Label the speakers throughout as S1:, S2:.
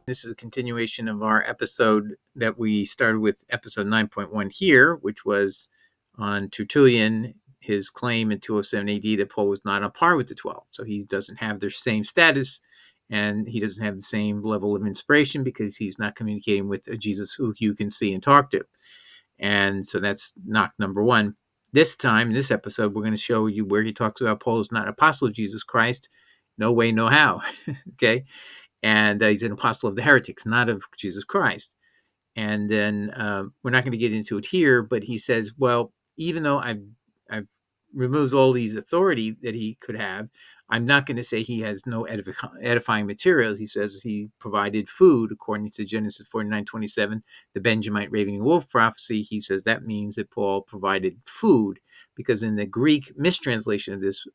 S1: This is a continuation of our episode that we started with, episode 9.1 here, which was on Tertullian, his claim in 207 AD that Paul was not on par with the 12. So he doesn't have their same status, and he doesn't have the same level of inspiration because he's not communicating with a Jesus who you can see and talk to. And so that's knock number one. This time, in this episode, we're going to show you where he talks about Paul is not an apostle of Jesus Christ. No way, no how. Okay. And he's an apostle of the heretics, not of Jesus Christ. And then we're not going to get into it here, but he says, well, even though I've removed all these authority that he could have, I'm not going to say he has no edifying materials. He says he provided food, according to Genesis 49:27, the Benjamite ravening wolf prophecy. He says that means that Paul provided food, because in the Greek mistranslation of this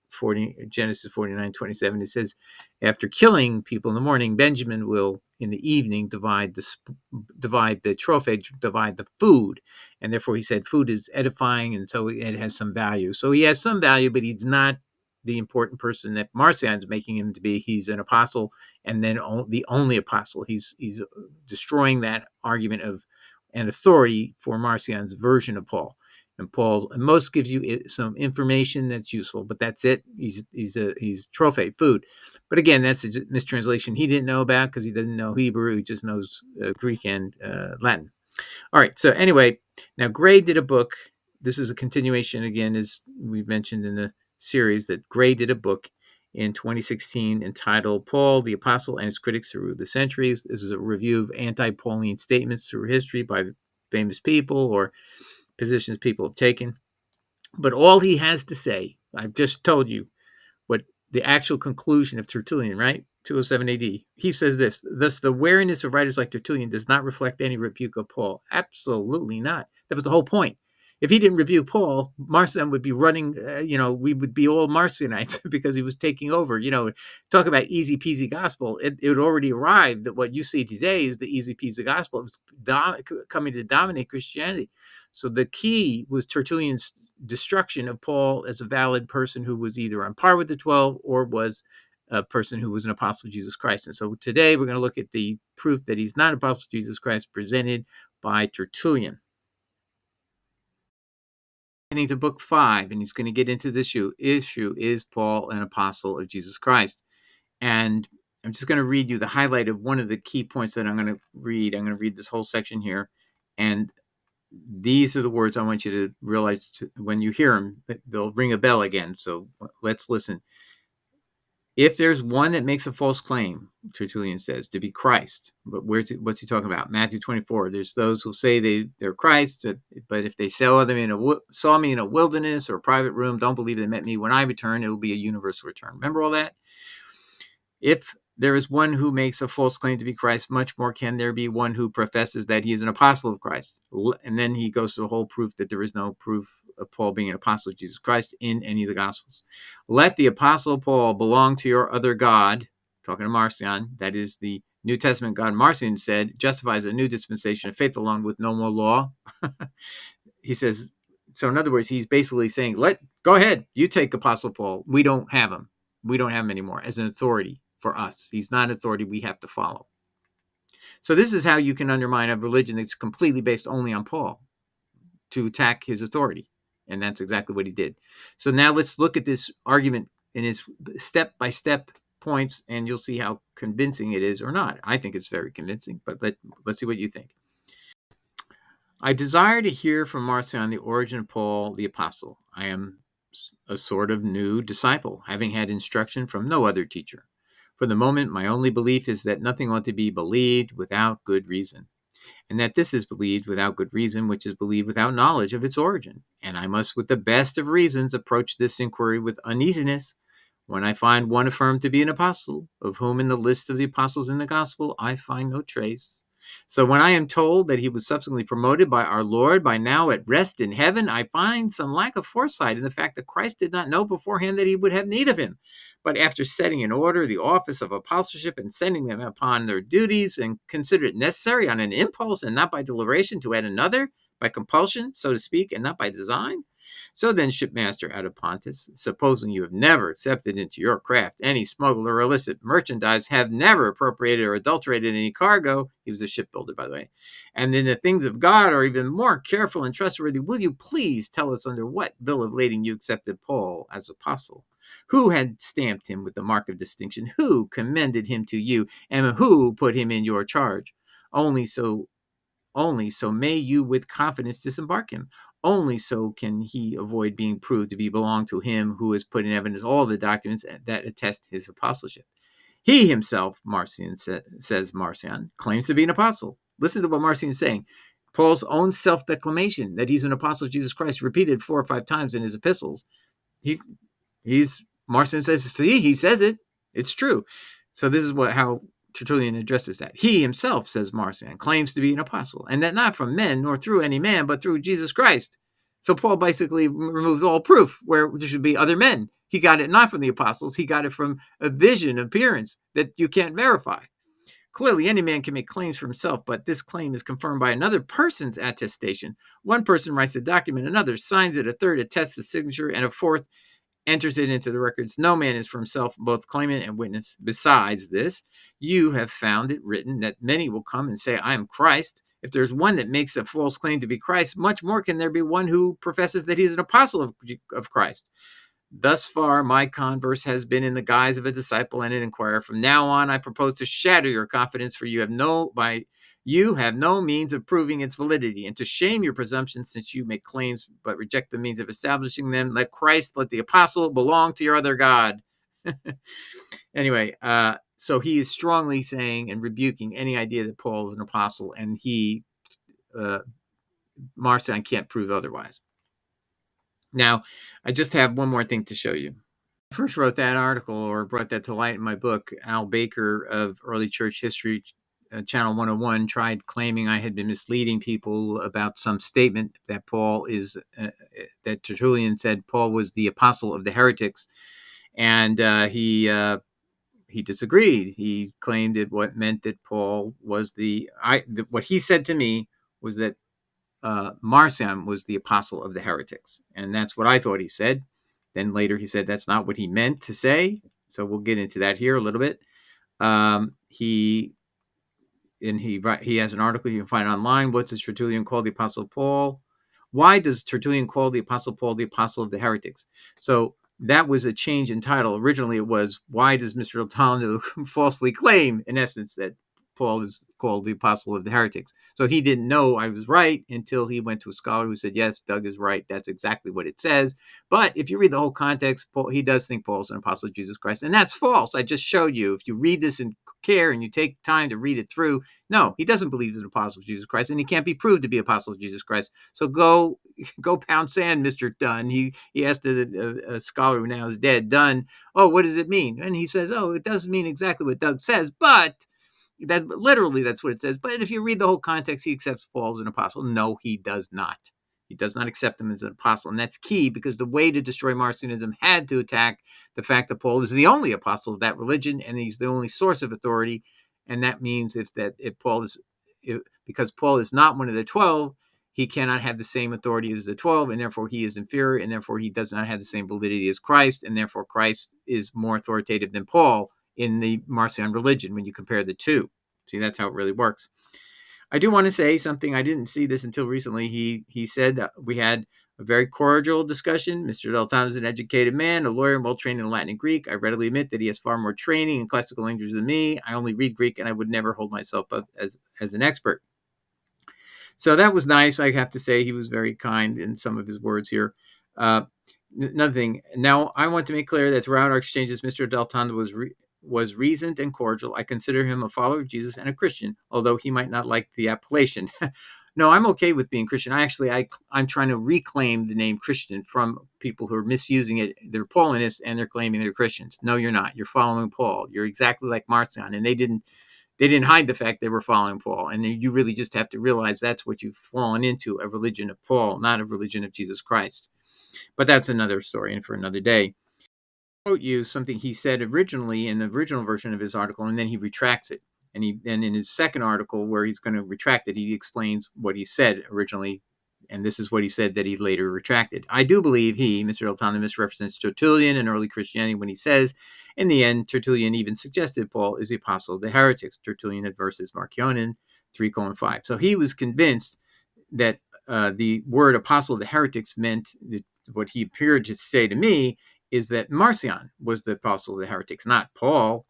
S1: Genesis 49:27, it says, after killing people in the morning, Benjamin will in the evening divide the trophy, divide the food. And therefore he said food is edifying, and so it has some value. So he has some value, but he's not the important person that Marcion's making him to be. He's an apostle, and then the only apostle. He's destroying that argument of an authority for Marcion's version of Paul. And Paul most gives you some information that's useful, but that's it. He's trophy, food. But again, that's a mistranslation he didn't know about because he doesn't know Hebrew. He just knows Greek and Latin. All right. So anyway, now Gray did a book. This is a continuation again, as we've mentioned in the series, that Gray did a book in 2016 entitled Paul, the Apostle and His Critics Through the Centuries. This is a review of anti-Pauline statements through history by famous people or positions people have taken. But all he has to say, I've just told you what the actual conclusion of Tertullian, right? 207 AD. He says this: thus, the wariness of writers like Tertullian does not reflect any rebuke of Paul. Absolutely not. That was the whole point. If he didn't rebuke Paul, Marcion would be running, we would be all Marcionites because he was taking over. Talk about easy peasy gospel. It already arrived that what you see today is the easy peasy gospel. It was coming to dominate Christianity. So the key was Tertullian's destruction of Paul as a valid person who was either on par with the 12 or was a person who was an apostle of Jesus Christ. And so today we're going to look at the proof that he's not an apostle of Jesus Christ presented by Tertullian. Getting to book 5, and he's going to get into this issue, is Paul an apostle of Jesus Christ? And I'm just going to read you the highlight of one of the key points that I'm going to read. I'm going to read this whole section here, and these are the words I want you to realize when you hear them. They'll ring a bell again. So let's listen. If there's one that makes a false claim, Tertullian says, to be Christ, but what's he talking about? Matthew 24. There's those who say they're Christ, but if they saw me in a wilderness or a private room, don't believe they met me. When I return, it will be a universal return. Remember all that? If there is one who makes a false claim to be Christ, much more can there be one who professes that he is an apostle of Christ. And then he goes to the whole proof that there is no proof of Paul being an apostle of Jesus Christ in any of the Gospels. Let the apostle Paul belong to your other God, talking to Marcion, that is the New Testament God. Marcion said, justifies a new dispensation of faith alone with no more law. He says, so in other words, he's basically saying, go ahead, you take Apostle Paul. We don't have him. We don't have him anymore as an authority for us. He's not an authority we have to follow. So this is how you can undermine a religion that's completely based only on Paul, to attack his authority. And that's exactly what he did. So now let's look at this argument in its step-by-step points, and you'll see how convincing it is or not. I think it's very convincing, but let's see what you think. I desire to hear from Marcion the origin of Paul the apostle. I am a sort of new disciple, having had instruction from no other teacher. For the moment, my only belief is that nothing ought to be believed without good reason, and that this is believed without good reason, which is believed without knowledge of its origin. And I must, with the best of reasons, approach this inquiry with uneasiness when I find one affirmed to be an apostle, of whom in the list of the apostles in the gospel I find no trace. So when I am told that he was subsequently promoted by our Lord, by now at rest in heaven, I find some lack of foresight in the fact that Christ did not know beforehand that he would have need of him. But after setting in order the office of apostleship and sending them upon their duties, and consider it necessary on an impulse and not by deliberation to add another, by compulsion, so to speak, and not by design, So then, shipmaster out of Pontus, supposing you have never accepted into your craft any smuggler or illicit merchandise, have never appropriated or adulterated any cargo — he was a shipbuilder, by the way — and in the things of God are even more careful and trustworthy, will you please tell us under what bill of lading you accepted Paul as apostle? Who had stamped him with the mark of distinction? Who commended him to you? And who put him in your charge? Only so only so may you with confidence disembark him. Only so can he avoid being proved to be belong to him who has put in evidence all the documents that attest his apostleship. He himself, says Marcion, claims to be an apostle. Listen to what Marcion is saying. Paul's own self-declamation that he's an apostle of Jesus Christ, repeated 4 or 5 times in his epistles. Marcion says, see, he says it. It's true. So this is how Tertullian addresses that. He himself, says Marcion, claims to be an apostle, and that not from men nor through any man, but through Jesus Christ. So Paul basically removes all proof where there should be other men. He got it not from the apostles. He got it from a vision, appearance that you can't verify. Clearly, any man can make claims for himself, but this claim is confirmed by another person's attestation. One person writes the document, another signs it, a third attests the signature, and a fourth enters it into the records. No man is for himself, both claimant and witness. Besides this, you have found it written that many will come and say, I am Christ. If there's one that makes a false claim to be Christ, much more can there be one who professes that he is an apostle of Christ. Thus far, my converse has been in the guise of a disciple and an inquirer. From now on, I propose to shatter your confidence, for you have no means of proving its validity, and to shame your presumption, since you make claims but reject the means of establishing them. Let the apostle belong to your other God. Anyway, so he is strongly saying and rebuking any idea that Paul is an apostle, and Marcion can't prove otherwise. Now, I just have one more thing to show you. I first wrote that article, or brought that to light, in my book. Al Baker of Early Church History, Channel 101, tried claiming I had been misleading people about some statement that that Tertullian said Paul was the apostle of the heretics, and he disagreed. He claimed it meant that Paul was what he said to me was that Marcion was the apostle of the heretics, and that's what I thought he said. Then later he said that's not what he meant to say. So we'll get into that here a little bit. He has an article you can find online. What does Tertullian call the apostle Paul? Why does Tertullian call the apostle Paul the apostle of the heretics? So that was a change in title. Originally it was, why does Mr. Tertullian falsely claim, in essence, that Paul is called the apostle of the heretics? So he didn't know I was right until he went to a scholar who said, yes, Doug is right. That's exactly what it says. But if you read the whole context, he does think Paul's an apostle of Jesus Christ. And that's false. I just showed you. If you read this in care and you take time to read it through, no, he doesn't believe he's an apostle of Jesus Christ, and he can't be proved to be apostle of Jesus Christ. So go pound sand, Mr. Dunn. He asked a scholar who now is dead, Dunn, oh, what does it mean? And he says, oh, it doesn't mean exactly what Doug says, but that literally that's what it says. But if you read the whole context, he accepts Paul as an apostle. No, he does not. He does not accept him as an apostle. And that's key, because the way to destroy Marcionism had to attack the fact that Paul is the only apostle of that religion, and he's the only source of authority. And that means because Paul is not one of the 12, he cannot have the same authority as the 12, and therefore he is inferior, and therefore he does not have the same validity as Christ, and therefore Christ is more authoritative than Paul in the Marcion religion when you compare the two. See, that's how it really works. I do want to say something. I didn't see this until recently. He said that we had a very cordial discussion. Mr. Deltano is an educated man, a lawyer, and well-trained in Latin and Greek. I readily admit that he has far more training in classical languages than me. I only read Greek, and I would never hold myself up as an expert. So that was nice. I have to say he was very kind in some of his words here. Another thing. Now, I want to make clear that throughout our exchanges, Mr. Deltano was reasoned and cordial. I consider him a follower of Jesus and a Christian, although he might not like the appellation. No, I'm okay with being Christian. I'm trying to reclaim the name Christian from people who are misusing it. They're Paulinists and they're claiming they're Christians. No, you're not. You're following Paul. You're exactly like Marcion, and they didn't hide the fact they were following Paul. And you really just have to realize that's what you've fallen into, a religion of Paul, not a religion of Jesus Christ. But that's another story and for another day. Quote you something he said originally in the original version of his article, and then he retracts it. And in his second article, where he's going to retract it, he explains what he said originally And this is what he said that he later retracted. I do believe he, Mr. Eltana, misrepresents Tertullian and early Christianity when he says, in the end, Tertullian even suggested Paul is the apostle of the heretics. Tertullian had verses Marcionin 3:5. So he was convinced that the word apostle of the heretics meant that what he appeared to say to me is that Marcion was the apostle of the heretics, not Paul.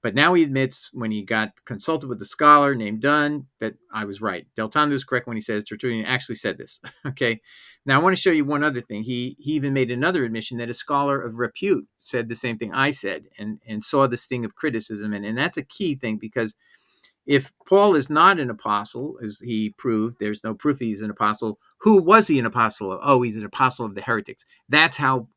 S1: But now he admits, when he got consulted with a scholar named Dunn, that I was right. Deltando is correct when he says Tertullian actually said this. Okay. Now I want to show you one other thing. He even made another admission that a scholar of repute said the same thing I said, and saw the sting of criticism. And that's a key thing, because if Paul is not an apostle, as he proved, there's no proof he's an apostle. Who was he an apostle of? Oh, he's an apostle of the heretics. That's how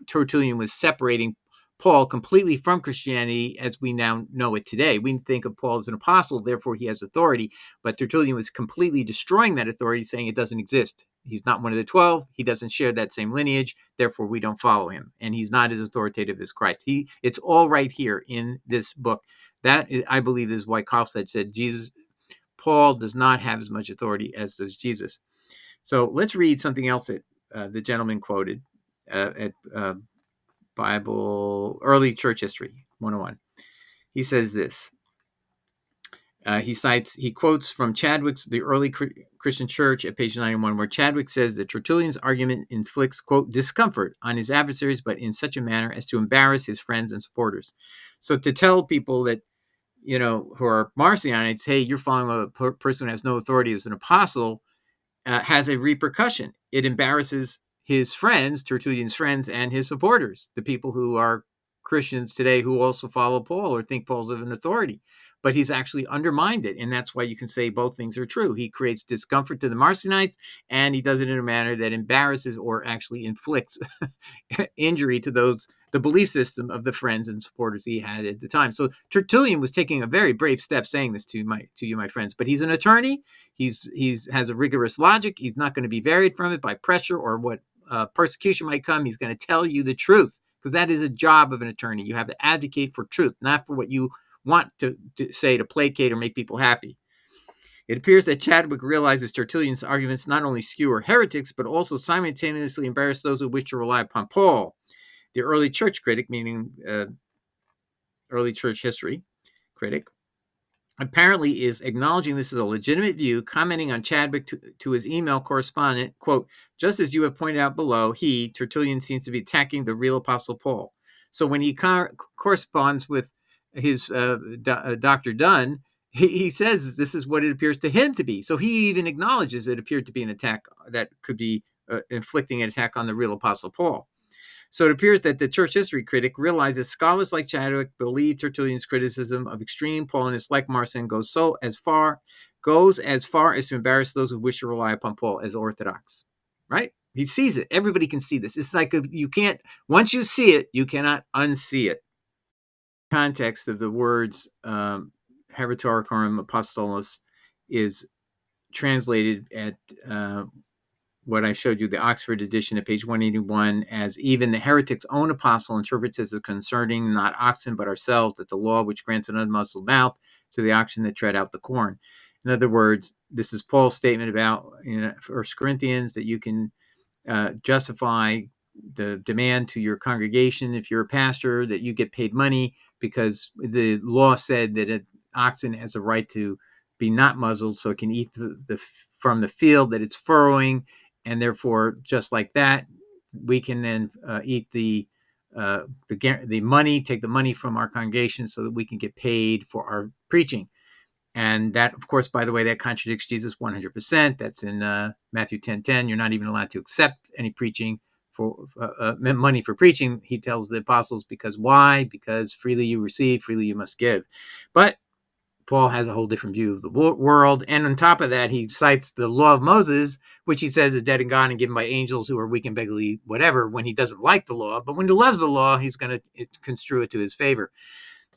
S1: Tertullian was separating Paul completely from Christianity as we now know it today. We think of Paul as an apostle, therefore he has authority, but Tertullian was completely destroying that authority, saying it doesn't exist. He's not one of the 12. He doesn't share that same lineage, therefore we don't follow him, and he's not as authoritative as Christ. It's all right here in this book. That, I believe, is why Karlstadt said Paul does not have as much authority as does Jesus. So let's read something else that the gentleman quoted at Bible, Early Church History 101. He says this. He quotes from Chadwick's The Early Christian Church at page 91, where Chadwick says that Tertullian's argument inflicts, quote, discomfort on his adversaries, but in such a manner as to embarrass his friends and supporters. So to tell people that, who are Marcionites, hey, you're following a person who has no authority as an apostle, has a repercussion. It embarrasses his friends, Tertullian's friends, and his supporters, the people who are Christians today who also follow Paul or think Paul's of an authority. But he's actually undermined it, and that's why you can say both things are true. He creates discomfort to the Marcionites, and he does it in a manner that embarrasses or actually inflicts injury to the belief system of the friends and supporters he had at the time. So Tertullian was taking a very brave step saying this to you, my friends. But he's an attorney. He's has a rigorous logic. He's not going to be varied from it by pressure or what persecution might come. He's going to tell you the truth, because that is a job of an attorney. You have to advocate for truth, not for what you want to say to placate or make people happy. It appears that Chadwick realizes Tertullian's arguments not only skewer heretics, but also simultaneously embarrass those who wish to rely upon Paul. The early church critic, meaning early church history critic, apparently is acknowledging this as a legitimate view, commenting on Chadwick to his email correspondent, quote, just as you have pointed out below, Tertullian, seems to be attacking the real Apostle Paul. So when he corresponds with his Dr. Dunn, he says this is what it appears to him to be. So he even acknowledges it appeared to be an attack that could be inflicting an attack on the real Apostle Paul. So it appears that the church history critic realizes scholars like Chadwick believe Tertullian's criticism of extreme Paulinist like Marcion goes as far as to embarrass those who wish to rely upon Paul as orthodox. Right? He sees it. Everybody can see this. It's like once you see it, you cannot unsee it. Context of the words Heretoricorum Apostolos is translated at what I showed you, the Oxford edition at page 181, as even the heretic's own apostle interprets as concerning not oxen but ourselves, that the law which grants an unmuzzled mouth to the oxen that tread out the corn. In other words, this is Paul's statement about 1 Corinthians, that you can justify the demand to your congregation if you're a pastor that you get paid money, because the law said that an oxen has a right to be not muzzled so it can eat from the field that it's furrowing. And therefore, just like that, we can then eat the money, take the money from our congregation so that we can get paid for our preaching. And that, of course, by the way, that contradicts Jesus 100%. That's in Matthew 10:10. You're not even allowed to accept any preaching for money for preaching. He tells the apostles, because why? Because freely you receive, freely you must give. But Paul has a whole different view of the world. And on top of that, he cites the law of Moses, which he says is dead and gone and given by angels who are weak and beggarly, whatever, when he doesn't like the law. But when he loves the law, he's going to construe it to his favor.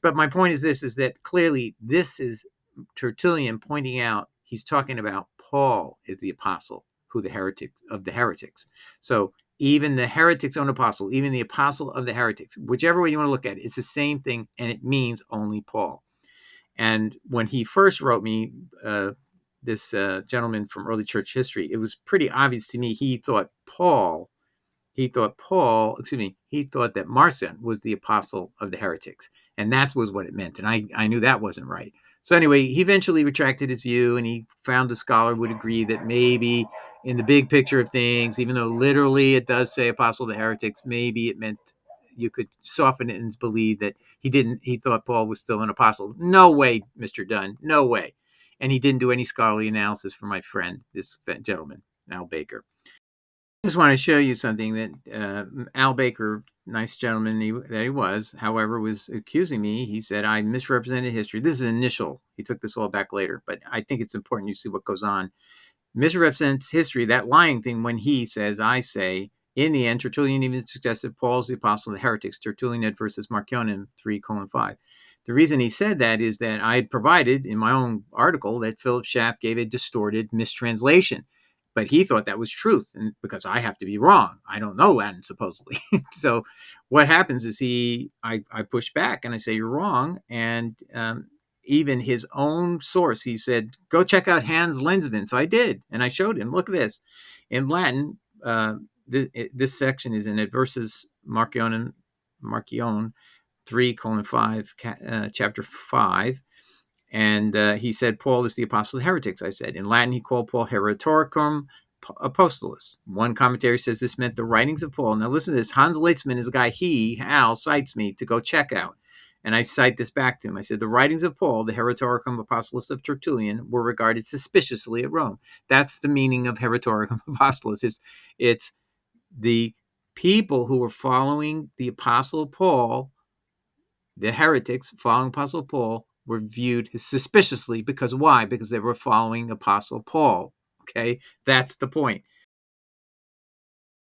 S1: But my point is this, is that clearly this is Tertullian pointing out, he's talking about Paul is the apostle of the heretics. So even the heretic's own apostle, even the apostle of the heretics, whichever way you want to look at it, it's the same thing, and it means only Paul. And when he first wrote me this gentleman from early church history, it was pretty obvious to me he thought that Marcion was the apostle of the heretics. And that was what it meant. And I knew that wasn't right. So anyway, he eventually retracted his view, and he found a scholar would agree that maybe in the big picture of things, even though literally it does say apostle of the heretics, maybe it meant you could soften it and believe that he thought Paul was still an apostle. No way, Mr. Dunn, no way. And he didn't do any scholarly analysis for my friend, this gentleman, Al Baker. I just want to show you something that Al Baker, nice gentleman that he was, however, was accusing me. He said I misrepresented history. This is initial. He took this all back later, but I think it's important you see what goes on. Misrepresents history, that lying thing, when he says, I say, in the end, Tertullian even suggested Paul's the apostle of the heretics, Tertullian et versus Marcionem 3:5. The reason he said that is that I had provided in my own article that Philip Schaff gave a distorted mistranslation. But he thought that was truth, and because I have to be wrong. I don't know Latin, supposedly. So what happens is I push back and I say, you're wrong. And even his own source, he said, go check out Hans Lenzmann. So I did, and I showed him, look at this. In Latin, this section is in it versus Marcion 3:5, chapter 5. And he said, Paul is the apostle of heretics, I said. In Latin, he called Paul Heretoricum Apostolus. One commentary says this meant the writings of Paul. Now listen to this. Hans Leitzman is a guy Al, cites me to go check out. And I cite this back to him. I said, the writings of Paul, the Heretoricum Apostolus of Tertullian, were regarded suspiciously at Rome. That's the meaning of Heretoricum Apostolus. It's the people who were following the apostle Paul, the heretics following apostle Paul, were viewed suspiciously. Because why? Because they were following apostle Paul. Okay, that's the point.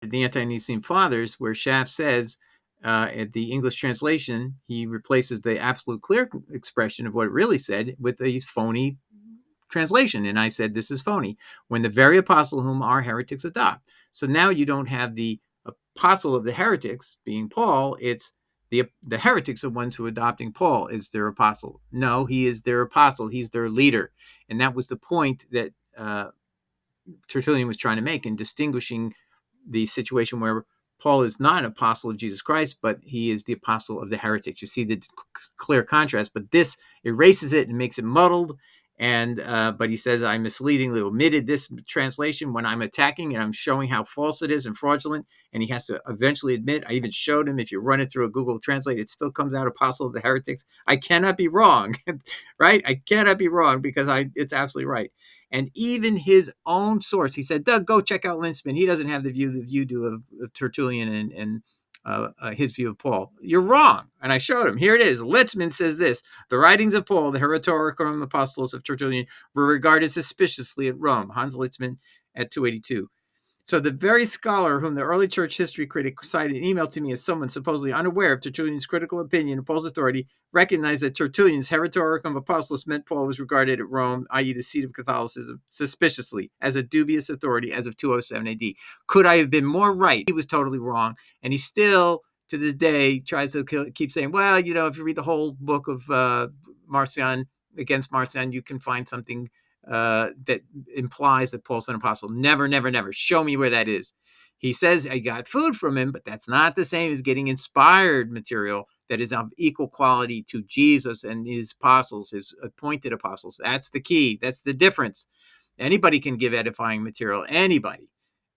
S1: The Ante-Nicene Fathers, where Schaff says at the English translation, he replaces the absolute clear expression of what it really said with a phony translation. And I said, this is phony, when the very apostle whom our heretics adopt. So now you don't have the apostle of the heretics being Paul. It's the heretics are ones who are adopting Paul as their apostle. No, he is their apostle. He's their leader. And that was the point that Tertullian was trying to make in distinguishing the situation where Paul is not an apostle of Jesus Christ, but he is the apostle of the heretics. You see the clear contrast, but this erases it and makes it muddled. And but he says I misleadingly omitted this translation when I'm attacking and I'm showing how false it is and fraudulent. And he has to eventually admit. I even showed him, if you run it through a Google Translate, it still comes out apostle of the heretics. I cannot be wrong, right? I cannot be wrong because it's absolutely right. And even his own source, he said, Doug, go check out Lenzmann. He doesn't have the view that you do of Tertullian and his view of Paul. You're wrong. And I showed him. Here it is. Lenzmann says this. The writings of Paul, the Heretoricum Apostles of Tertullian, were regarded suspiciously at Rome. Hans Lenzmann at 282. So the very scholar whom the early church history critic cited an email to me as someone supposedly unaware of Tertullian's critical opinion of Paul's authority recognized that Tertullian's Heretoricum Apostolus meant Paul was regarded at Rome, i.e. the seat of Catholicism, suspiciously as a dubious authority as of 207 AD. Could I have been more right? He was totally wrong. And he still, to this day, tries to keep saying, well, if you read the whole book of Marcion, against Marcion, you can find something that implies that Paul's an apostle. Never, never, never. Show me where that is. He says I got food from him, but that's not the same as getting inspired material that is of equal quality to Jesus and his apostles, his appointed apostles. That's the key. That's the difference. Anybody can give edifying material. Anybody.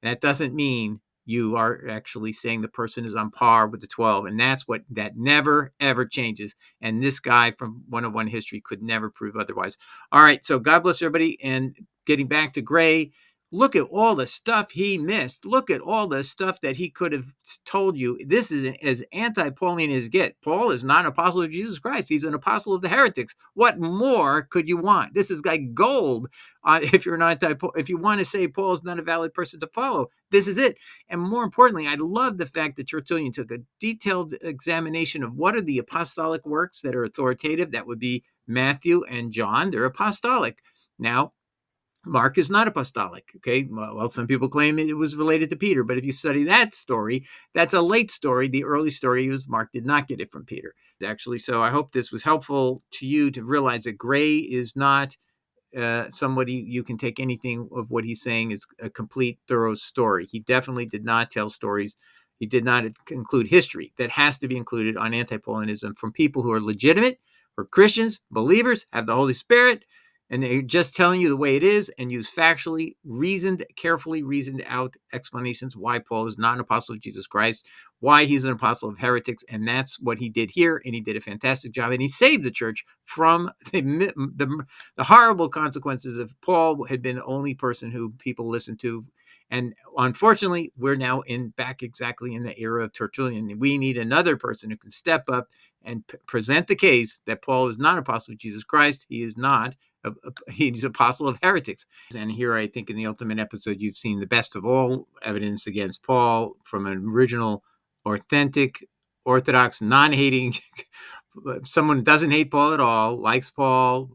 S1: That doesn't mean you are actually saying the person is on par with the 12. And that never, ever changes. And this guy from 101 History could never prove otherwise. All right. So God bless everybody. And getting back to Gray, look at all the stuff he missed. Look at all the stuff that he could have told you. This is as anti-Pauline as get. Paul is not an apostle of Jesus Christ. He's an apostle of the heretics. What more could you want? This is like gold. If you're not if you want to say Paul is not a valid person to follow, this is it. And more importantly, I love the fact that Tertullian took a detailed examination of what are the apostolic works that are authoritative. That would be Matthew and John. They're apostolic. Now, Mark is not apostolic. Okay. Well, some people claim it was related to Peter, but if you study that story, that's a late story. The early story was Mark did not get it from Peter. Actually, so I hope this was helpful to you to realize that Gray is not somebody you can take anything of what he's saying is a complete, thorough story. He definitely did not tell stories. He did not include history that has to be included on anti-Paulinism from people who are legitimate, or Christians, believers, have the Holy Spirit, and they're just telling you the way it is and use factually carefully reasoned out explanations why Paul is not an apostle of Jesus Christ, why he's an apostle of heretics. And that's what he did here. And he did a fantastic job. And he saved the church from the horrible consequences of Paul had been the only person who people listened to. And unfortunately, we're now back exactly in the era of Tertullian. We need another person who can step up and present the case that Paul is not an apostle of Jesus Christ. He is not. He's an apostle of heretics. And here, I think, in the ultimate episode, you've seen the best of all evidence against Paul from an original, authentic, orthodox, non-hating someone who doesn't hate Paul at all, likes Paul,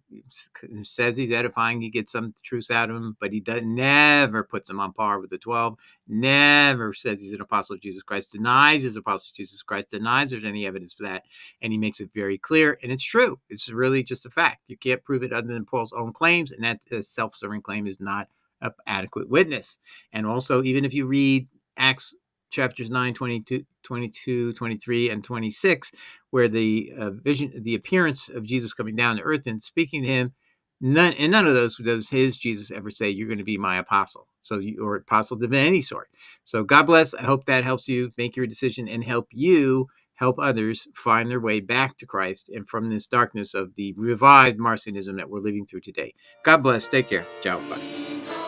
S1: says he's edifying, he gets some truths out of him, but he never puts him on par with the 12, never says he's an apostle of Jesus Christ, denies his apostle of Jesus Christ, denies there's any evidence for that, and he makes it very clear, and it's true. It's really just a fact. You can't prove it other than Paul's own claims, and that self-serving claim is not an adequate witness. And also, even if you read Acts chapters 9, 22, 23, and 26, where the vision, the appearance of Jesus coming down to earth and speaking to him, none of those does Jesus ever say, "You're going to be my apostle," or apostle of any sort. So God bless. I hope that helps you make your decision and help others find their way back to Christ and from this darkness of the revived Marcionism that we're living through today. God bless. Take care. Ciao. Bye.